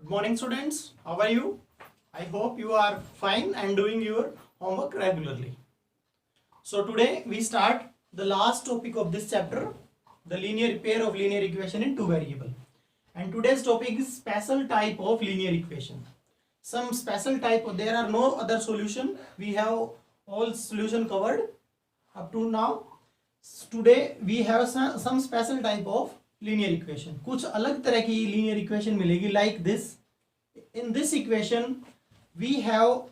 Good morning, students. How are you? I hope you are fine and doing your homework regularly. So today we start the last topic of this chapter, the linear pair of linear equation in two variable. And today's topic is special type of linear equation. Some special type, there are no other solution. We have all solution covered up to now. Today we have some special type of linear equation. कुछ अलग तरह की linear equation मिलेगी like this. In this equation we have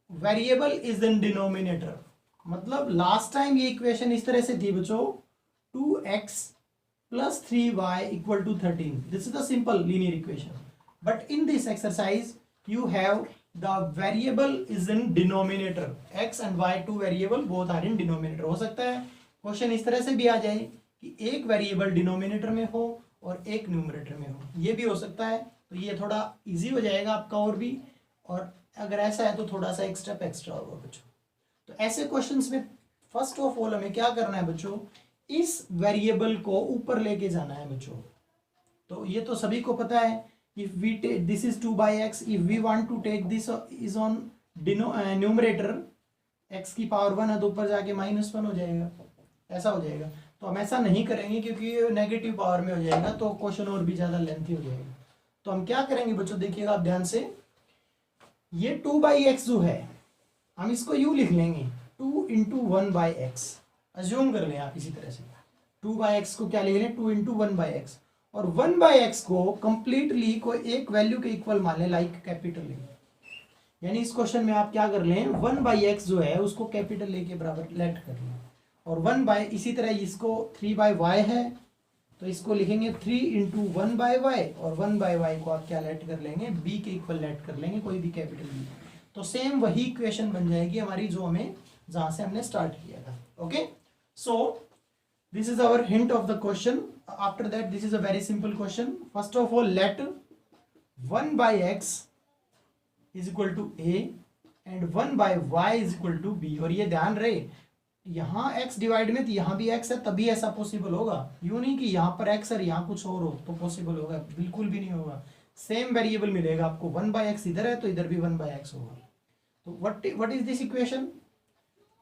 variable is in denominator. मतलब last time ये equation इस तरह से थी बच्चों 2x plus 3y equal to 13. This is the simple linear equation. But in this exercise you have the variable is in denominator. X and y two variable both are in denominator. हो सकता है question इस तरह से भी आ जाए कि एक वेरिएबल डिनोमिनेटर में हो और एक न्यूमरेटर में हो, ये भी हो सकता है. तो ये थोड़ा इजी हो जाएगा आपका और भी, और अगर ऐसा है तो थोड़ा सा एक स्टेप एक्स्ट्रा होगा बच्चों. तो ऐसे क्वेश्चंस में फर्स्ट ऑफ ऑल हमें क्या करना है बच्चों, इस वेरिएबल को ऊपर लेके जाना है बच्चों. तो ये तो सभी को पता है. If we take this is 2/x, if we want to take this is on numerator, x की पावर 1 है तो ऊपर जाके -1 हो जाएगा, ऐसा हो जाएगा. तो हम ऐसा नहीं करेंगे क्योंकि नेगेटिव पावर में हो जाएगा तो क्वेश्चन और भी ज़्यादा लेंथी हो जाएगा. तो हम क्या करेंगे बच्चों, देखिएगा आप ध्यान से. ये 2/x जो है हम इसको यूँ लिख लेंगे 2 × 1/x. अज्यूम कर लें आप इसी तरह से 2/x को क्या लिख लें 2 × 1/x, और 1/x को कंप्लीटली को एक वैल्यू के इक्वल मान लें लाइक कैपिटल ए. यानी इस क्वेश्चन में आप क्या कर लें 1/x जो है उसको कैपिटल ए के बराबर लेट कर लें, और 1 इसी तरह इसको 3/y है तो इसको लिखेंगे 3 × 1/y, और 1/y को आप क्या लेट कर लेंगे b के इक्वल लेट कर लेंगे, कोई भी कैपिटल b. तो सेम वही इक्वेशन बन जाएगी हमारी जो हमें जहां से हमने स्टार्ट किया था. Okay, so this is our hint of the question. After that this is a very simple question. First of all let 1/x is equal to a and 1/y is equal to b. और ये ध्यान रहे यहाँ x divide में तो यहाँ भी x है तभी ऐसा पॉसिबल होगा. यूँ नहीं कि यहाँ पर x और यहाँ कुछ और हो तो पॉसिबल होगा, बिल्कुल भी नहीं होगा. सेम वेरिएबल मिलेगा आपको. 1/x इधर है तो इधर भी 1/x होगा. तो what is this equation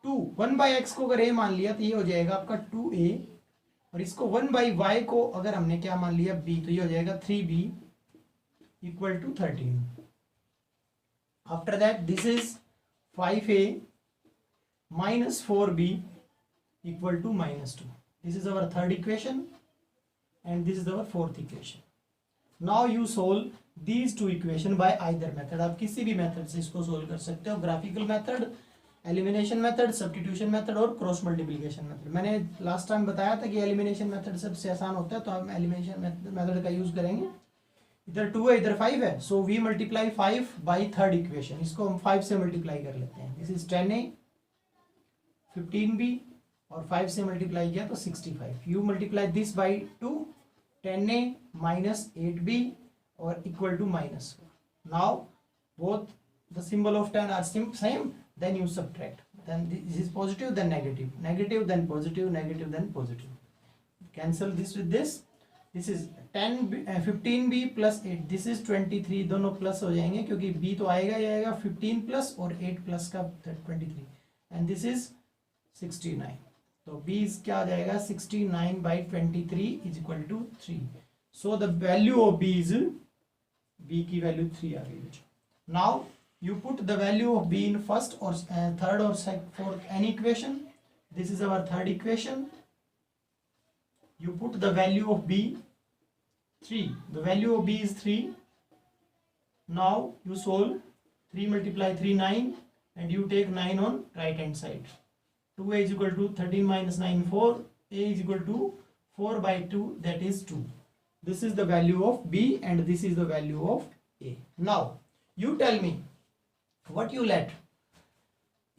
2. 1/x को अगर a मान लिया तो ये हो जाएगा आपका 2a, और इसको 1/y को अगर हमने क्या मान लिया b तो ये हो जाएगा 3b equal to 13. After that this is 5a minus 4b equal to -2. This is our third equation and this is our fourth equation. Now you solve these two equation by either method. आप किसी भी method से इसको solve कर सकते हो. Graphical method, elimination method, substitution method और cross multiplication method. मैंने लास्ट टाइम बताया था कि एलिमिनेशन मेथड सबसे आसान होता है तो हम एलिमिनेशन मेथड का यूज करेंगे. इधर 2 है इधर 5 है, so we multiply 5 by third equation. इसको हम 5 से मल्टीप्लाई कर लेते हैं. दिस इज 10a 15b, और 5 से मल्टीप्लाई किया तो 65. You multiply this by 2, 10a minus 8b और equal to -4. Now both the symbol of 10 are same, then you subtract. Then this is positive then negative, negative then positive, negative then positive. Cancel this with this. This is 15b plus 8, this is 23. दोनों plus हो जाएंगे क्योंकि b तो आएगा ही आएगा. 15 plus और 8 plus का 23, and this is 69. तो b क्या आ जाएगा 69/23 is equal to 3. So the value of b is, b की वैल्यू 3 आ गई. Now you put the value of b in first और थर्ड और fourth any equation. This is our third equation. You put the value of b 3. The value of b is 3. Now you solve. 3 × 3 9, and you take 9 on right hand side. 2a is equal to 13 minus 9 4, a is equal to 4/2, that is 2. This is the value of b and this is the value of a. Now you tell me what you let.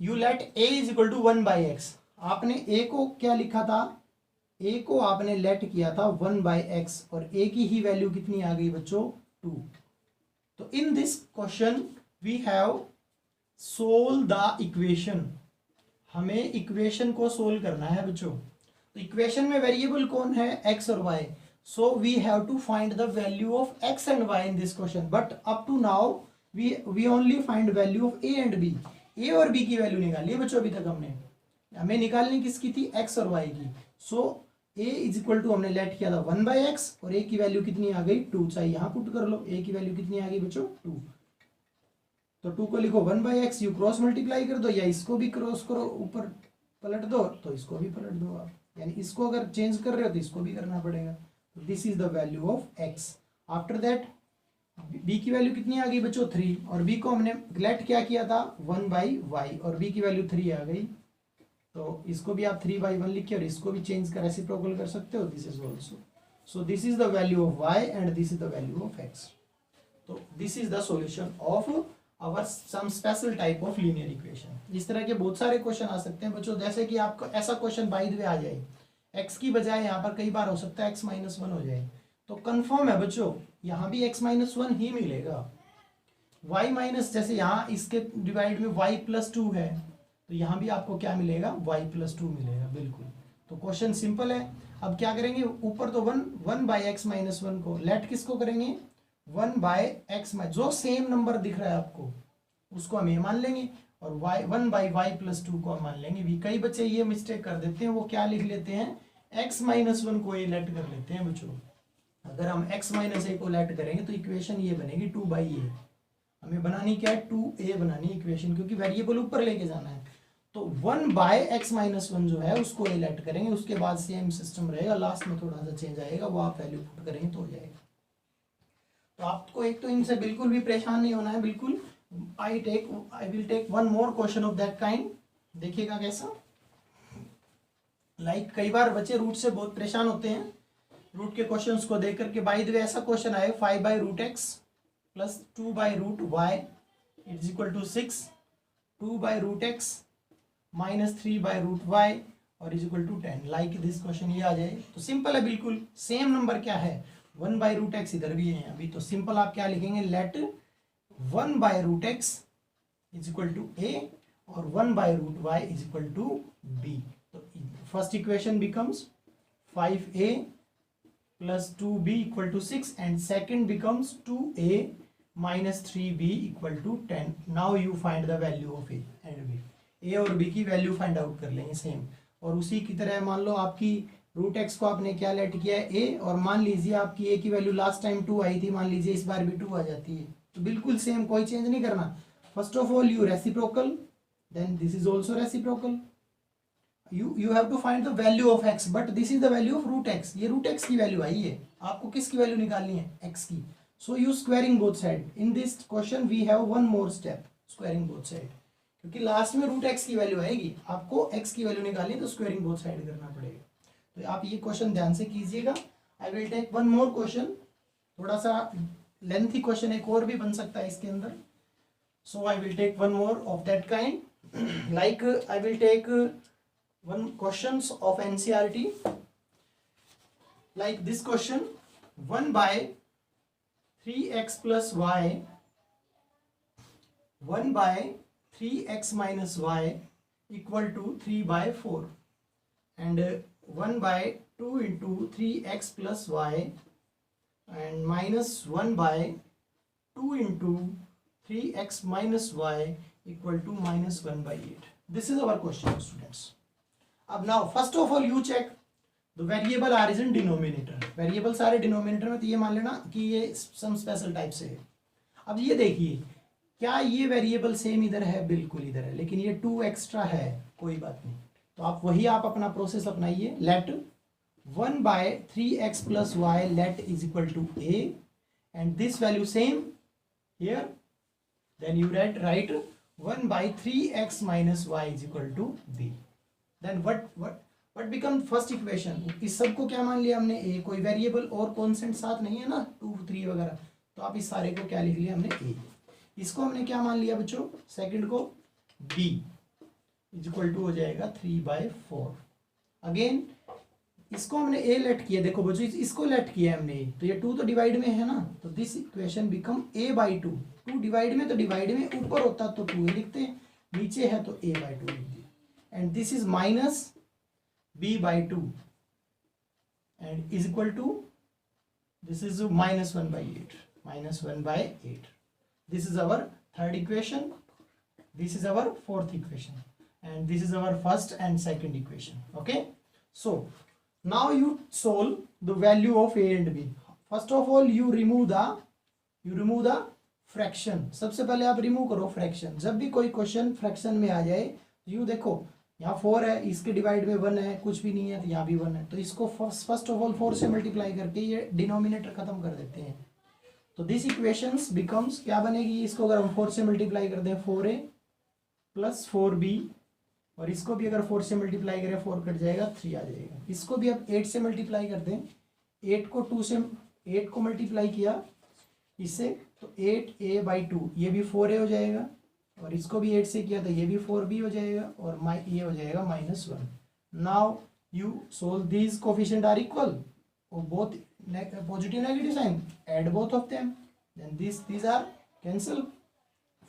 You let a is equal to 1/x. आपने a को क्या लिखा था, a को आपने late किया था 1/x, और a की ही वैल्यू कितनी आ गई बच्चों 2. तो in this question we have solve the equation. हमें इक्वेशन को सोल्व करना है बच्चों. तो इक्वेशन में वेरिएबल कौन है x और y, So we have to find the value of x and y in this question. But up to now we only find value of a and b. a और b की value निकाली है बच्चों अभी तक हमने. हमें निकालनी किसकी थी? x और y की. सो a इज इक्वल टू हमने लेट किया था 1/x और a की वैल्यू कितनी आ गई 2. चाहे यहाँ पुट कर लो. a की वैल्यू कितनी आ गई बच्चों 2. तो 2 को लिखो 1/x. यू क्रॉस मल्टीप्लाई कर दो या इसको भी क्रॉस करो, ऊपर पलट दो तो इसको भी पलट दो आप. यानी इसको अगर चेंज कर रहे हो तो इसको भी करना पड़ेगा. This is the value of x. After that b की वैल्यू कितनी आ गई बच्चों 3 और b को हमने लेट क्या किया था 1/y और b की वैल्यू 3 आ गई. तो इसको भी आप 3/1 लिखिए और इसको भी चेंज कर रेसिप्रोकल कर सकते हो. This is also. So this is the value of y and this is the value of x. तो this is the solution of our some special type of linear equation. इस तरह के बहुत सारे क्वेश्चन आ सकते हैं बच्चों. जैसे कि आपको ऐसा क्वेश्चन बाय द वे आ जाए, x की बजाय यहाँ पर कई बार हो सकता है x-1 हो जाए, तो कंफर्म है बच्चों यहाँ भी x-1 ही मिलेगा. y माइनस, जैसे यहाँ इसके डिवाइड में y+2 है तो यहाँ भी आपको क्या मिलेगा y+2 मिलेगा. बिल्कुल. तो क्वेश्चन सिंपल है. अब क्या करेंगे, ऊपर तो 1/x-1 को लेट किसको करेंगे 1/x, जो सेम नंबर दिख रहा है आपको उसको हम ये मान लेंगे और 1/y+2 को हम मान लेंगे. कई बच्चे ये मिस्टेक कर देते हैं, वो क्या लिख लेते हैं x-1 को ये लेट कर लेते हैं बच्चों. अगर हम x-a को लेट करेंगे तो इक्वेशन ये बनेगी 2/a. हमें बनानी क्या है 2a बनानी इक्वेशन, क्योंकि वेरिएबल ऊपर लेके जाना है. तो 1/x-1 जो है उसको ये लेट करेंगे, उसके बाद सेम सिस्टम रहेगा. लास्ट में थोड़ा सा चेंज आएगा, वो आप वैल्यू पुट करेंगे तो हो जाएगा. तो आपको एक तो इनसे बिल्कुल भी परेशान नहीं होना है. बिल्कुल. I will take one more question of that kind. देखिएगा कैसा. लाइक कई बार बच्चे रूट से बहुत परेशान होते हैं. रूट के क्वेश्चंस को देख करके बाय द वे ऐसा क्वेश्चन आए 5/√x plus 2/√y is equal to 6, 2/√x minus 3/√y और is equal to 10. Like this question ये आ जाए तो सिंपल है. बिल्कुल सेम नंबर क्या है 1/√x इधर भी है अभी. तो सिंपल आप क्या लिखेंगे, let 1/√x is equal to a और 1/√y is equal to b. तो first equation becomes 5a plus 2b equal to 6 and second becomes 2a minus 3b equal to 10. Now you find the value of a and b. a और b की value find out कर लेंगे same. और उसी की तरह मान लो आपकी √x को आपने क्या लेट किया है a, और मान लीजिए आपकी a की वैल्यू लास्ट टाइम 2 आई थी, मान लीजिए इस बार भी 2 आ जाती है. तो बिल्कुल सेम, कोई चेंज नहीं करना. First of all you reciprocal, then this is also reciprocal. you have to find the value of x, but this is the value of √x. ये √x की वैल्यू आई है, आपको किसकी वैल्यू निकालनी है x की. so you squaring both side. in this question we have one more step, squaring both side, क्योंकि last में √x की वैल्यू आएगी, आपको x की वैल्यू निकालनी है तो स्क्वायरिंग बोथ साइड करना पड़ेगा. तो आप ये क्वेश्चन ध्यान से कीजिएगा. I will take one more question. थोड़ा सा लेंथी क्वेश्चन एक और भी बन सकता है इसके अंदर. So I will take one more of that kind. Like I will take one questions of NCERT, like this question 1/3x plus y 1/3x minus y equal to 3/4 and 1/2 into 3x plus y and minus 1/2 into 3x minus y equal to minus 1/8. This is our question, students. अब now first of all you check the variable are is in denominator. Variable सारे denominator में, तो ये मान लेना कि ये सम special type से है. अब ये देखिए क्या ये वेरिएबल सेम इधर है, बिल्कुल इधर है, लेकिन ये 2 एक्स्ट्रा है, कोई बात नहीं. तो आप वही आप अपना प्रोसेस अपनाइए. Let 1/3x plus y let is equal to a and this value same here, then you write 1/3x minus y is equal to b. Then what become first equation. इस सब को क्या मान लिया हमने a, कोई variable और constant साथ नहीं है ना 2 3 वगैरह, तो आप इस सारे को क्या लिख लिया हमने a. इसको हमने क्या मान लिया बच्चों सेकंड को b इज इक्वल टू हो जाएगा 3/4. अगेन इसको हमने a लेट किया. देखो बच्चों इसको लेट किया हमने a, तो ये 2 तो डिवाइड में है ना, तो this equation become a/2. 2 divide में, तो डिवाइड में ऊपर होता तो 2 लिखते हैं, नीचे है तो a/2 लिख दिया. and this is minus b/2 and is equal to this is minus 1 by 8, minus 1 by 8. This is our third equation, this is our fourth equation, and this is our first and second equation. Okay, so now you solve the value of a and b. First of all you remove the fraction. सबसे पहले आप remove करो fraction. जब भी कोई question fraction में आ जाए you देखो यहाँ 4 है, इसके डिवाइड में 1 है, कुछ भी नहीं है, तो यहाँ भी 1 है, तो इसको फर्स्ट ऑफ ऑल 4 से मल्टीप्लाई करके ये डिनोमिनेटर खत्म कर देते हैं. तो दिस इक्वेशंस बिकम्स क्या बनेगी, इसको अगर हम 4 से मल्टीप्लाई कर दें 4a प्लस 4b, और इसको भी अगर 4 से मल्टीप्लाई करें 4 कट जाएगा 3 आ जाएगा. इसको भी अब 8 से मल्टीप्लाई कर दें, 8 को मल्टीप्लाई किया इससे तो 8a बाई 2, ये भी 4a हो जाएगा, और इसको भी 8 से किया तो ये भी 4b हो जाएगा, और ये हो जाएगा -1. Now you solve these coefficient are equal, both positive negative sign, add both of them, then these are cancel.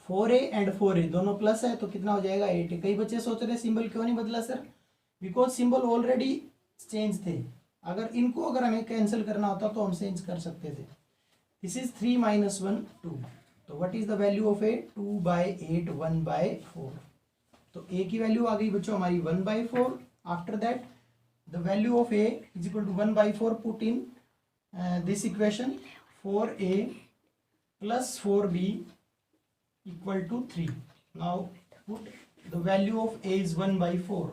4a and 4a दोनों प्लस है तो कितना हो जाएगा 8a. कई बच्चे सोच रहे सिंबल क्यों नहीं बदला sir, because symbol already change थे. अगर हमें कैंसिल करना होता तो हम चेंज कर सकते थे. This is 3 minus 1 2. तो what is the value of a? 2 by 8 1 by 4. तो a की वैल्यू आ गई बच्चों हमारी 1 by 4. After that the value of a is equal to 1 by 4. Put in this equation, 4a plus 4b equal to 3. Now put the value of a is 1 by 4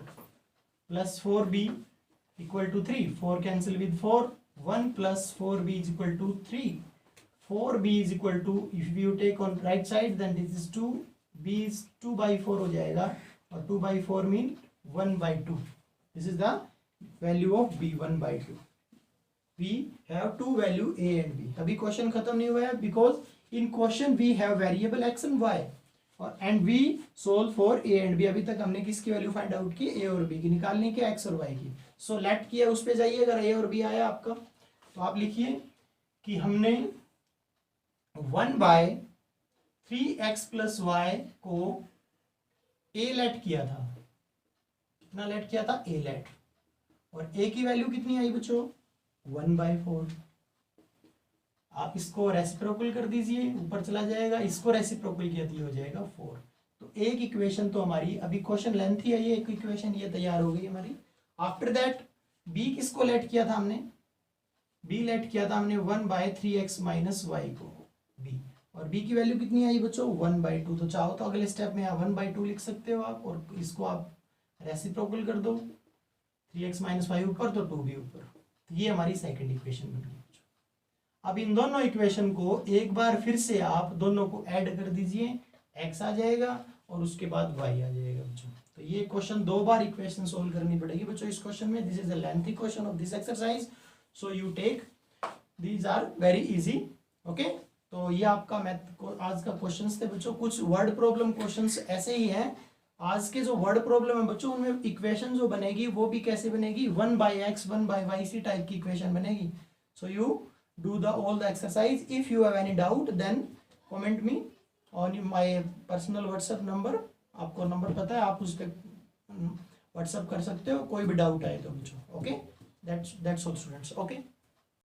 plus 4b equal to 3. 4 cancel with 4. 1 plus 4b is equal to 3. 4b is equal to, if you take on right side then this is 2, b is 2 by 4 हो जाएगा, और 2 by 4 mean 1 by 2. This is the value of b, 1 by 2. We have two value a and b. अभी question खत्म नहीं हुआ है, because in question we have variable x and y, और and we solve for a and b. अभी तक हमने किसकी वैल्यू फाइंड आउट की, a और b की, निकालने की x और y की. सो लेट किया उस पे जाइए, अगर a और b आया आपका तो आप लिखिए कि हमने 1 बाय 3x प्लस वाई को a लेट किया था. कितना लेट किया था, a लेट, और a की वैल्यू कितनी आई बच्चों 1 बाय 4. आप इसको रेसिप्रोकल कर दीजिए, ऊपर चला जाएगा, इसको रेसिप्रोकल किया तो हो जाएगा 4. तो एक इक्वेशन तो हमारी, अभी क्वेश्चन लेंथी है, ये एक इक्वेशन ये तैयार हो गई हमारी. आफ्टर दैट b किसको लेट किया था हमने, b लेट किया था हमने 1 बाय 3x माइनस वाई को b, और b की वैल्यू कितनी आई बच्चों 1 बाई 2. तो चाहो तो अगले स्टेप में 1 बाई 2 लिख सकते हो आप, और इसको आप रेसिप्रोकल कर दो, 3x माइनस वाई ऊपर तो 2b ऊपर. तो ये हमारी सेकंड इक्वेशन बन गई. अब इन दोनों इक्वेशन को एक बार फिर से आप दोनों को ऐड कर दीजिए, x आ जाएगा और उसके बाद y आ जाएगा बच्चों. तो ये क्वेश्चन 2 बार इक्वेशन सोल्व करनी पड़ेगी बच्चों इस क्वेश्चन में. This is the lengthy question of this exercise, so you take, these are very easy. Okay, तो ये आपका मैथ को आज का क्वेश्चंस थे बच्चों. कुछ वर्ड प्रॉब्लम क्वेश्चंस ऐसे ही हैं. आज के जो वर्ड प्रॉब्लम है बच्चों उनमें इक्वेशन जो बनेगी वो भी कैसे बनेगी, 1 बाई x 1 बाई y इसी टाइप की इक्वेशन बनेगी. So you do the all the exercise. If you have any doubt then comment me on my personal WhatsApp number. आपको नंबर पता है, आप उस पर व्हाट्सएप कर सकते हो कोई भी डाउट आए तो बच्चों. Okay, that's all students. Okay.